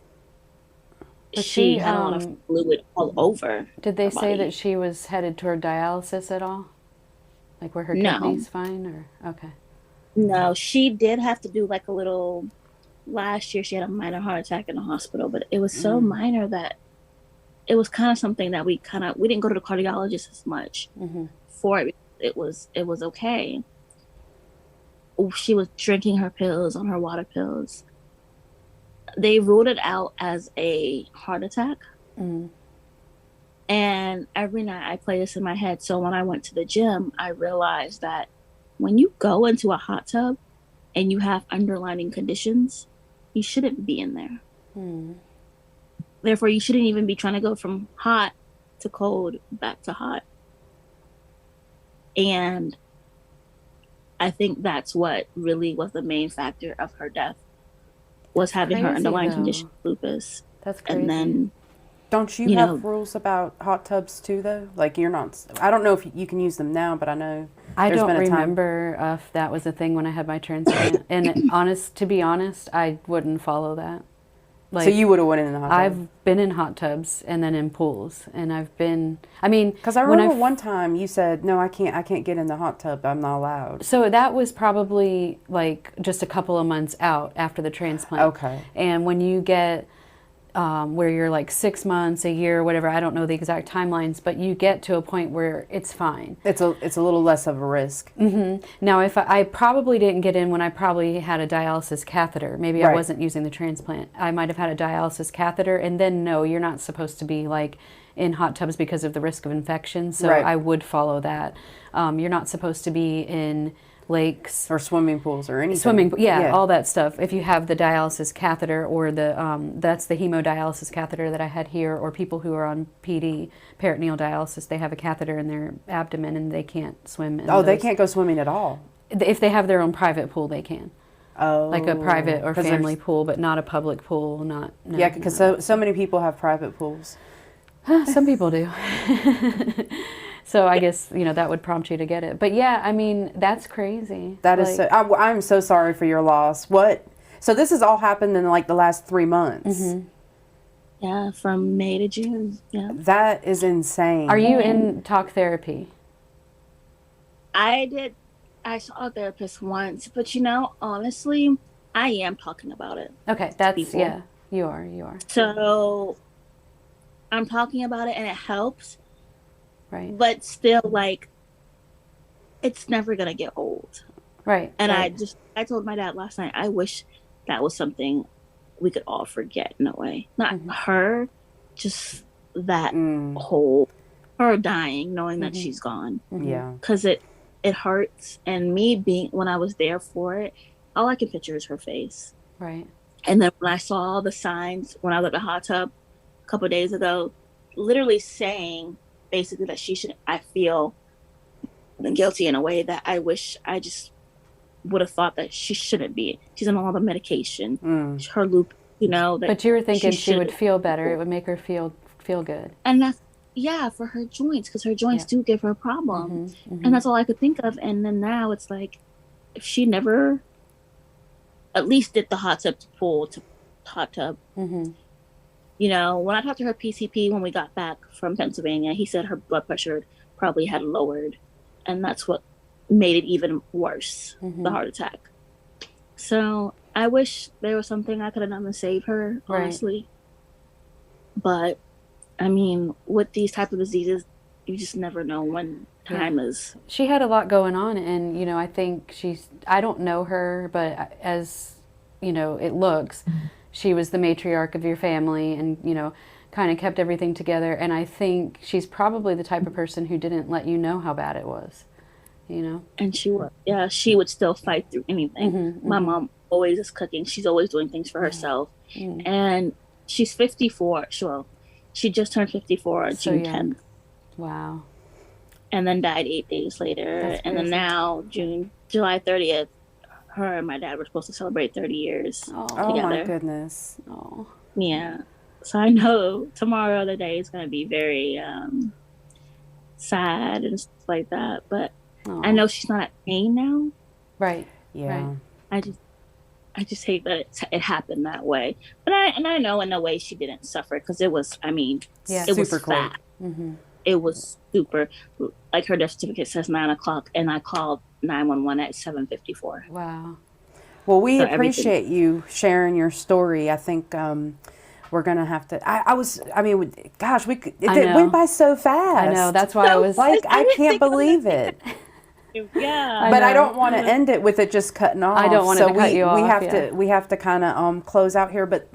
She had a lot of fluid all over.
Did they say
body.
that she was headed toward dialysis at all? Like were her kidneys fine or okay?
No, she did have to do like a little. Last year, she had a minor heart attack in the hospital, but it was so minor that it was kind of something that we didn't go to the cardiologist as much for it. It was okay. She was drinking her pills on her water pills. They ruled it out as a heart attack. And every night I play this in my head. So when I went to the gym, I realized that when you go into a hot tub and you have underlying conditions, you shouldn't be in there. Therefore, you shouldn't even be trying to go from hot to cold back to hot. And I think that's what really was the main factor of her death, was having her underlying condition, lupus.
That's crazy.
And then,
don't you have rules about hot tubs too, though? Like you're not. I don't know if you can use them now, but I know.
I don't remember if that was a thing when I had my transplant. And to be honest, I wouldn't follow that.
Like, so you would have went in the hot tub?
I've been in hot tubs and then in pools, and I've been. I mean,
because I remember one time you said, "No, I can't get in the hot tub. I'm not allowed."
So that was probably like just a couple of months out after the transplant.
Okay.
And when you get where you're like 6 months, a year, whatever. I don't know the exact timelines, but you get to a point where it's fine.
It's a little less of a risk.
Now, if I probably didn't get in when I probably had a dialysis catheter. Maybe I wasn't using the transplant. I might have had a dialysis catheter, and then no, you're not supposed to be like in hot tubs because of the risk of infection. So I would follow that. You're not supposed to be in lakes
or swimming pools or anything.
All that stuff. If you have the dialysis catheter or the that's the hemodialysis catheter that I had here, or people who are on PD, peritoneal dialysis, they have a catheter in their abdomen and they can't swim in
they can't go swimming at all.
If they have their own private pool, they can. Like a private or family pool, but not a public pool.
Because so many people have private pools.
Some people do. So I guess, that would prompt you to get it. But yeah, I mean, that's crazy.
That is so, I'm so sorry for your loss. So this has all happened in like the last 3 months.
Yeah, from May to June. Yeah.
That is insane.
Are you in talk therapy?
I saw a therapist once, but honestly, I am talking about it.
Okay, you are.
So I'm talking about it and it helps.
Right.
But still, like, it's never going to get old.
Right.
And I told my dad last night, I wish that was something we could all forget in a way. Not her, just that whole, her dying, knowing that she's gone.
Yeah.
Because it hurts. And me when I was there for it, all I can picture is her face.
Right.
And then when I saw all the signs, when I was at the hot tub a couple of days ago, literally saying, basically that I feel guilty in a way that I wish I just would have thought that she shouldn't be. She's on all the medication, her loop, that.
But you were thinking she would feel better. It would make her feel good.
And that's, for her joints, because her joints do give her problems. And that's all I could think of. And then now it's like, if she never at least did the hot tub. When I talked to her PCP when we got back from Pennsylvania, he said her blood pressure probably had lowered. And that's what made it even worse, the heart attack. So I wish there was something I could have done to save her, honestly. But, I mean, with these type of diseases, you just never know when time is.
She had a lot going on. And, I think I don't know her, but as, it looks... She was the matriarch of your family and, kind of kept everything together. And I think she's probably the type of person who didn't let you know how bad it was,
And she would. Yeah, she would still fight through anything. My mom always is cooking. She's always doing things for herself. And she's 54. She just turned 54 on June 10th.
Wow.
And then died 8 days later. And then now, July 30th, her and my dad were supposed to celebrate 30 years together.
Oh my goodness.
Oh.
Yeah. So I know tomorrow the day is going to be very sad and stuff like that. But I know she's not at pain now.
Right.
Yeah.
Right. I just hate that it happened that way. But I know in a way she didn't suffer because it was, it was fast. It was super, like her death certificate says 9 o'clock and I called 911 at 7:54.
Wow.
Well, we appreciate you sharing your story. I think we're gonna have to. Gosh, it went by so fast.
I know. That's why I was
like, I can't believe it.
Yeah.
But I don't want to end it with it just cutting off.
I don't want to cut you off.
We have to kind of close out here. But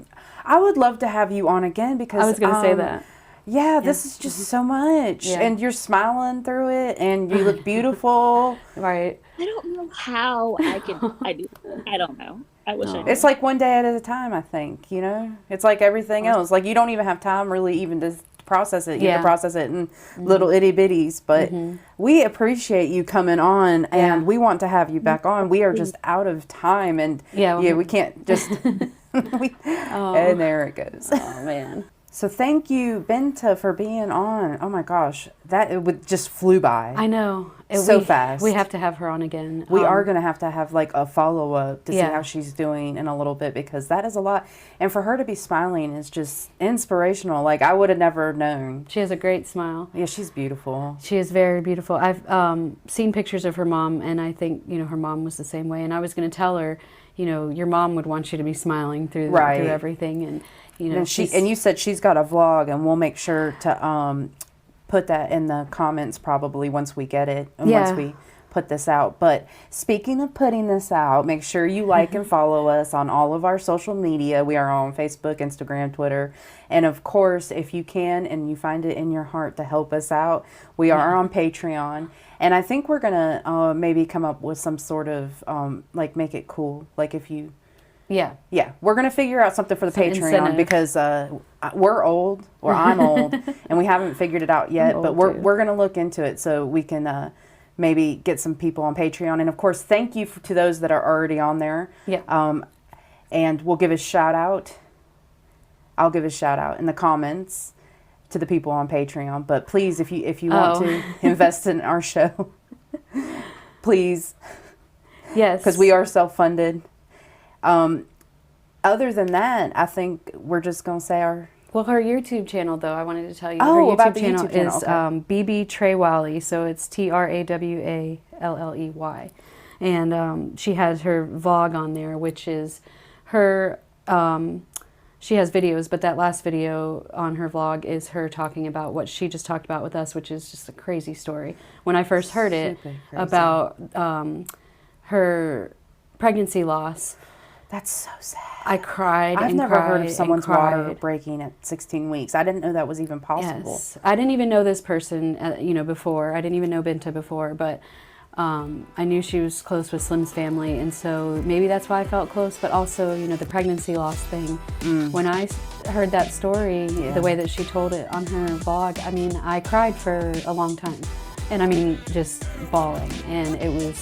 I would love to have you on again because
I was going to say that.
Yeah, this is just so much. Yeah. And you're smiling through it and you look beautiful.
Right.
I don't know how I do. I don't know. I wish I did.
It's like one day at a time, I think, It's like everything else. Like you don't even have time really even to process it. You have to process it in little itty bitties. But we appreciate you coming on and we want to have you back on. We are just out of time and we can't just... And there it goes.
Oh, man.
So thank you, Binta, for being on. Oh my gosh, it just flew by.
I know.
Fast.
We have to have her on again.
We are going to have like a follow-up to see how she's doing in a little bit because that is a lot. And for her to be smiling is just inspirational. Like I would have never known.
She has a great smile.
Yeah, she's beautiful.
She is very beautiful. I've seen pictures of her mom and I think, her mom was the same way. And I was going to tell her, your mom would want you to be smiling through everything. And, you know,
and you said she's got a vlog, and we'll make sure to put that in the comments probably once we get it and once we put this out. But speaking of putting this out, make sure you like and follow us on all of our social media. We are on Facebook, Instagram, Twitter, and of course, if you can and you find it in your heart to help us out, we are on Patreon. And I think we're gonna maybe come up with some sort of like make it cool, like if you we're gonna figure out something for the Patreon because we're old, or I'm old, and we haven't figured it out yet. But we're gonna look into it so we can maybe get some people on Patreon. And of course, thank you to those that are already on there. And we'll give a shout out. I'll give a shout out in the comments to the people on Patreon. But please, if you want to invest in our show, please.
Yes.
Because we are self-funded. Other than that, I think we're just going to say our...
Well, her YouTube channel, though, I wanted to tell you.
Oh,
her YouTube
about the
channel
YouTube channel.
is
Okay.
Binta Trawalley, so it's Trawalley. And she has her vlog on there, which is her... she has videos, but that last video on her vlog is her talking about what she just talked about with us, which is just a crazy story. When I first heard it about her pregnancy loss...
That's so sad.
I cried.
I've never heard of someone's water breaking at 16 weeks. I didn't know that was even possible.
Yes. I didn't even know this person, before. I didn't even know Binta before, but I knew she was close with Slim's family, and so maybe that's why I felt close, but also, the pregnancy loss thing. When I heard that story, the way that she told it on her vlog, I mean, I cried for a long time, and just bawling, and it was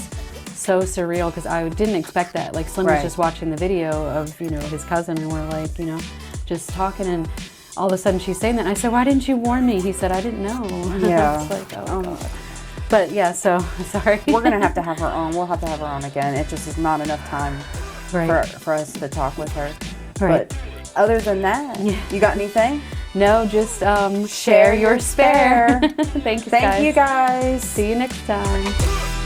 so surreal because I didn't expect that. Like Slim was just watching the video of his cousin, and we're like just talking, and all of a sudden she's saying that, and I said, "Why didn't you warn me?" He said, "I didn't know."
Yeah.
I was like, oh God. But yeah, so sorry.
We're gonna have to have her on. We'll have to have her on again. It just is not enough time for us to talk with her.
Right.
But other than that, you got anything?
No, just share your spare. Thank you guys.
Thank you guys.
See you next time.